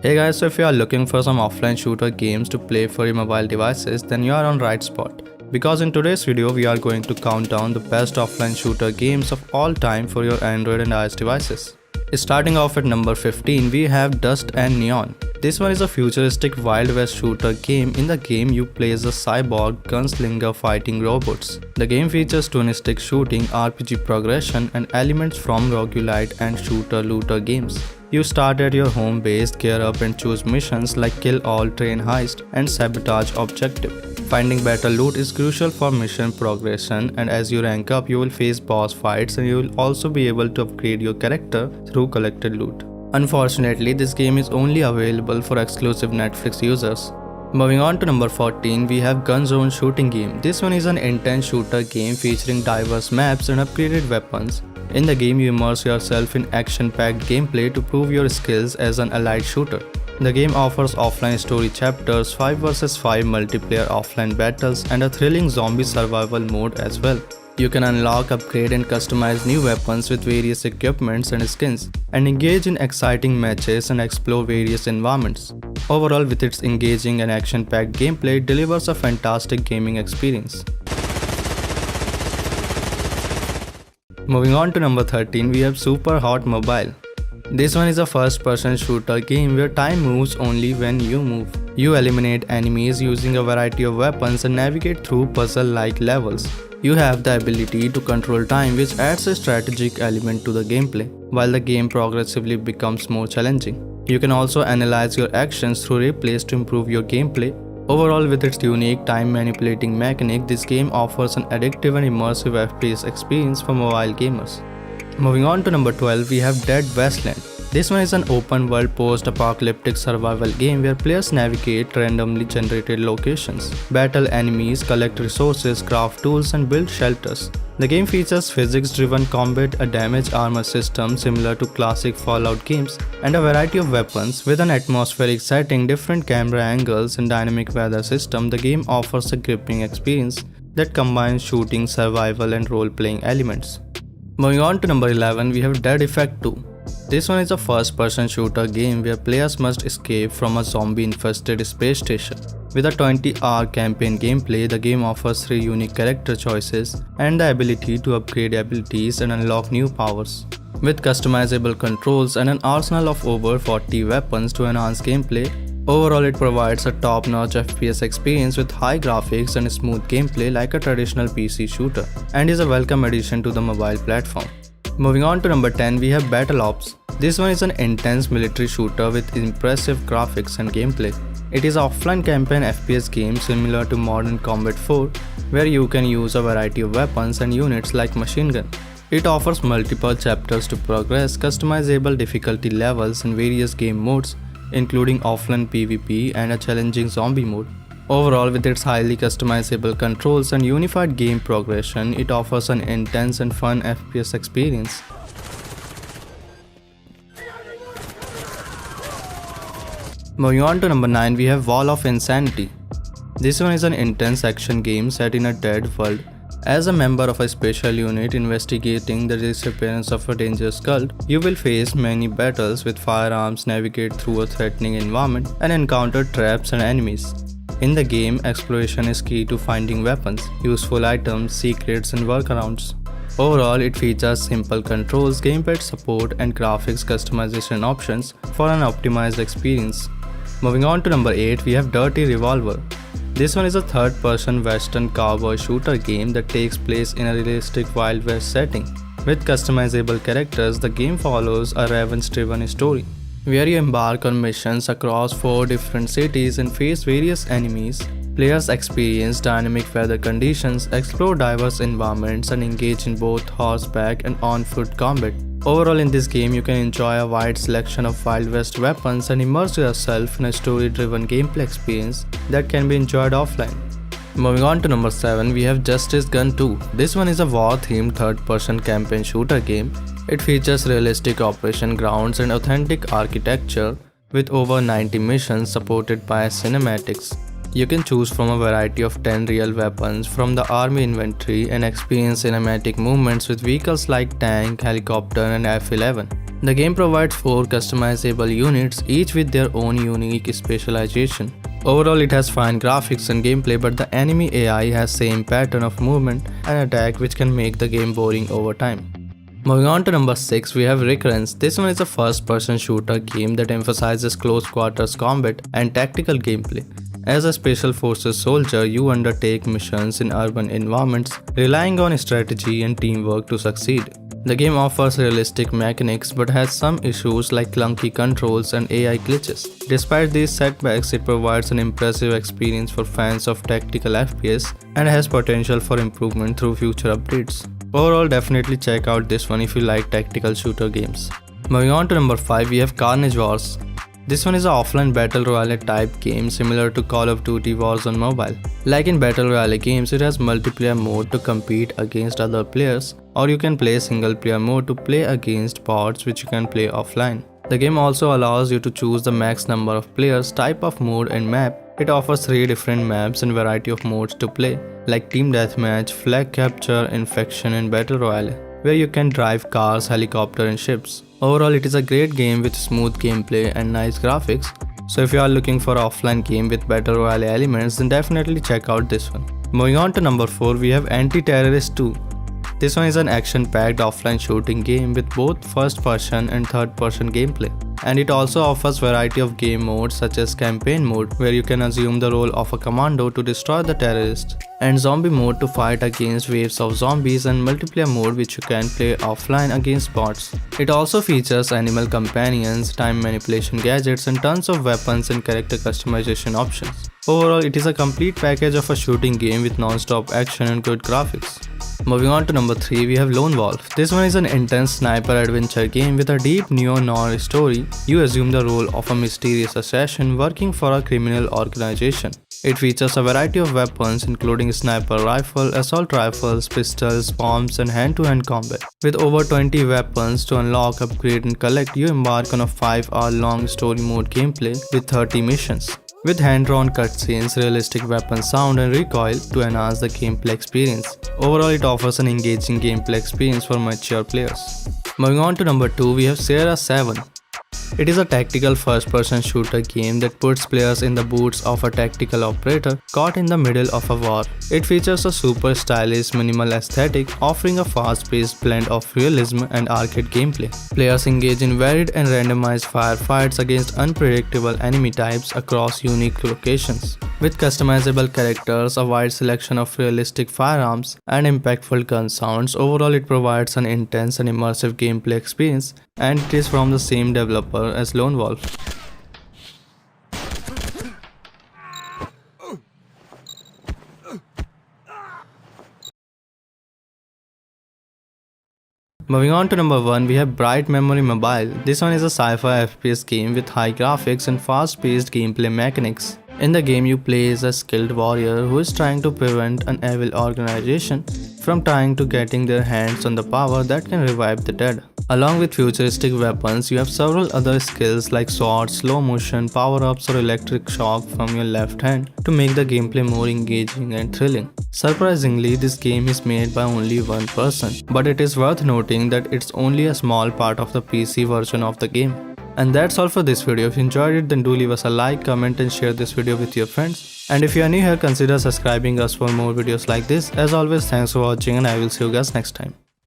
Hey guys, so if you are looking for some offline shooter games to play for your mobile devices, then you are on right spot. Because in today's video, we are going to count down the best offline shooter games of all time for your Android and iOS devices. Starting off at number 15, we have Dust and Neon. This one is a futuristic Wild West shooter game. In the game, you play as a cyborg gunslinger fighting robots. The game features twin-stick shooting, RPG progression, and elements from roguelite and shooter-looter games. You start at your home base, gear up and choose missions like kill all, train heist, and sabotage objective. Finding better loot is crucial for mission progression, and as you rank up you will face boss fights and you will also be able to upgrade your character through collected loot. Unfortunately, this game is only available for exclusive Netflix users. Moving on to number 14, we have Gunzone shooting game. This one is an intense shooter game featuring diverse maps and upgraded weapons. In the game, you immerse yourself in action-packed gameplay to prove your skills as an elite shooter. The game offers offline story chapters, 5 vs 5 multiplayer offline battles, and a thrilling zombie survival mode as well. You can unlock, upgrade, and customize new weapons with various equipments and skins, and engage in exciting matches and explore various environments. Overall, with its engaging and action-packed gameplay, it delivers a fantastic gaming experience. Moving on to number 13, we have Super Hot Mobile. This one is a first-person shooter game where time moves only when you move. You eliminate enemies using a variety of weapons and navigate through puzzle-like levels. You have the ability to control time, which adds a strategic element to the gameplay, while the game progressively becomes more challenging. You can also analyze your actions through replays to improve your gameplay. Overall, with its unique time-manipulating mechanic, this game offers an addictive and immersive FPS experience for mobile gamers. Moving on to number 12, we have Dead Wasteland. This one is an open-world post-apocalyptic survival game where players navigate randomly generated locations, battle enemies, collect resources, craft tools, and build shelters. The game features physics-driven combat, a damage armor system similar to classic Fallout games, and a variety of weapons. With an atmospheric setting, different camera angles, and dynamic weather system, the game offers a gripping experience that combines shooting, survival, and role-playing elements. Moving on to number 11, we have Dead Effect 2. This one is a first-person shooter game where players must escape from a zombie-infested space station. With a 20-hour campaign gameplay, the game offers 3 unique character choices and the ability to upgrade abilities and unlock new powers. With customizable controls and an arsenal of over 40 weapons to enhance gameplay, overall it provides a top-notch FPS experience with high graphics and smooth gameplay like a traditional PC shooter, and is a welcome addition to the mobile platform. Moving on to number 10, we have Battle Ops. This one is an intense military shooter with impressive graphics and gameplay. It is an offline campaign FPS game similar to Modern Combat 4, where you can use a variety of weapons and units like machine gun. It offers multiple chapters to progress, customizable difficulty levels, and various game modes, including offline PvP and a challenging zombie mode. Overall, with its highly customizable controls and unified game progression, it offers an intense and fun FPS experience. Moving on to number 9, we have Wall of Insanity. This one is an intense action game set in a dead world. As a member of a special unit investigating the disappearance of a dangerous cult, you will face many battles with firearms, navigate through a threatening environment, and encounter traps and enemies. In the game, exploration is key to finding weapons, useful items, secrets, and workarounds. Overall, it features simple controls, gamepad support, and graphics customization options for an optimized experience. Moving on to number 8, we have Dirty Revolver. This one is a third-person western cowboy shooter game that takes place in a realistic Wild West setting. With customizable characters, the game follows a revenge-driven story, where you embark on missions across 4 different cities and face various enemies. Players experience dynamic weather conditions, explore diverse environments, and engage in both horseback and on-foot combat. Overall, in this game, you can enjoy a wide selection of Wild West weapons and immerse yourself in a story-driven gameplay experience that can be enjoyed offline. Moving on to number 7, we have Justice Gun 2. This one is a war-themed third-person campaign shooter game. It features realistic operation grounds and authentic architecture with over 90 missions supported by cinematics. You can choose from a variety of 10 real weapons from the army inventory and experience cinematic movements with vehicles like tank, helicopter, and F-11. The game provides 4 customizable units, each with their own unique specialization. Overall, it has fine graphics and gameplay, but the enemy AI has same pattern of movement and attack, which can make the game boring over time. Moving on to number 6, we have Recurrence. This one is a first-person shooter game that emphasizes close quarters combat and tactical gameplay. As a special forces soldier, you undertake missions in urban environments, relying on strategy and teamwork to succeed. The game offers realistic mechanics but has some issues like clunky controls and AI glitches. Despite these setbacks, it provides an impressive experience for fans of tactical FPS and has potential for improvement through future updates. Overall, definitely check out this one if you like tactical shooter games. Moving on to number 5, we have Carnage Wars. This one is an offline battle royale type game similar to Call of Duty Warzone Mobile. Like in battle royale games, it has multiplayer mode to compete against other players, or you can play single player mode to play against bots which you can play offline. The game also allows you to choose the max number of players, type of mode and map. It offers 3 different maps and variety of modes to play, like Team Deathmatch, Flag Capture, Infection and Battle Royale, where you can drive cars, helicopter and ships. Overall, it is a great game with smooth gameplay and nice graphics. So if you are looking for an offline game with battle royale elements, then definitely check out this one. Moving on to number 4, we have Anti-Terrorist 2. This one is an action-packed offline shooting game with both first-person and third-person gameplay. And it also offers variety of game modes such as campaign mode, where you can assume the role of a commando to destroy the terrorists, and zombie mode to fight against waves of zombies, and multiplayer mode which you can play offline against bots. It also features animal companions, time manipulation gadgets and tons of weapons and character customization options. Overall, it is a complete package of a shooting game with non-stop action and good graphics. Moving on to number 3, we have Lone Wolf. This one is an intense sniper adventure game with a deep neo-noir story. You assume the role of a mysterious assassin working for a criminal organization. It features a variety of weapons including sniper rifle, assault rifles, pistols, bombs and hand-to-hand combat. With over 20 weapons to unlock, upgrade and collect, you embark on a 5-hour-long story mode gameplay with 30 missions, with hand-drawn cutscenes, realistic weapon sound and recoil to enhance the gameplay experience. Overall, it offers an engaging gameplay experience for mature players. Moving on to number 2, we have Sierra 7. It is a tactical first-person shooter game that puts players in the boots of a tactical operator caught in the middle of a war. It features a super stylish minimal aesthetic, offering a fast-paced blend of realism and arcade gameplay. Players engage in varied and randomized firefights against unpredictable enemy types across unique locations. With customizable characters, a wide selection of realistic firearms, and impactful gun sounds, overall it provides an intense and immersive gameplay experience, and it is from the same developer as Lone Wolf. Moving on to number 1, we have Bright Memory Mobile. This one is a sci-fi FPS game with high graphics and fast-paced gameplay mechanics. In the game, you play as a skilled warrior who is trying to prevent an evil organization from trying to getting their hands on the power that can revive the dead. Along with futuristic weapons, you have several other skills like swords, slow motion, power-ups or electric shock from your left hand to make the gameplay more engaging and thrilling. Surprisingly, this game is made by only one person, but it is worth noting that it's only a small part of the PC version of the game. And that's all for this video. If you enjoyed it, then do leave us a like, comment and share this video with your friends. And if you are new here, consider subscribing us for more videos like this. As always, thanks for watching and I will see you guys next time.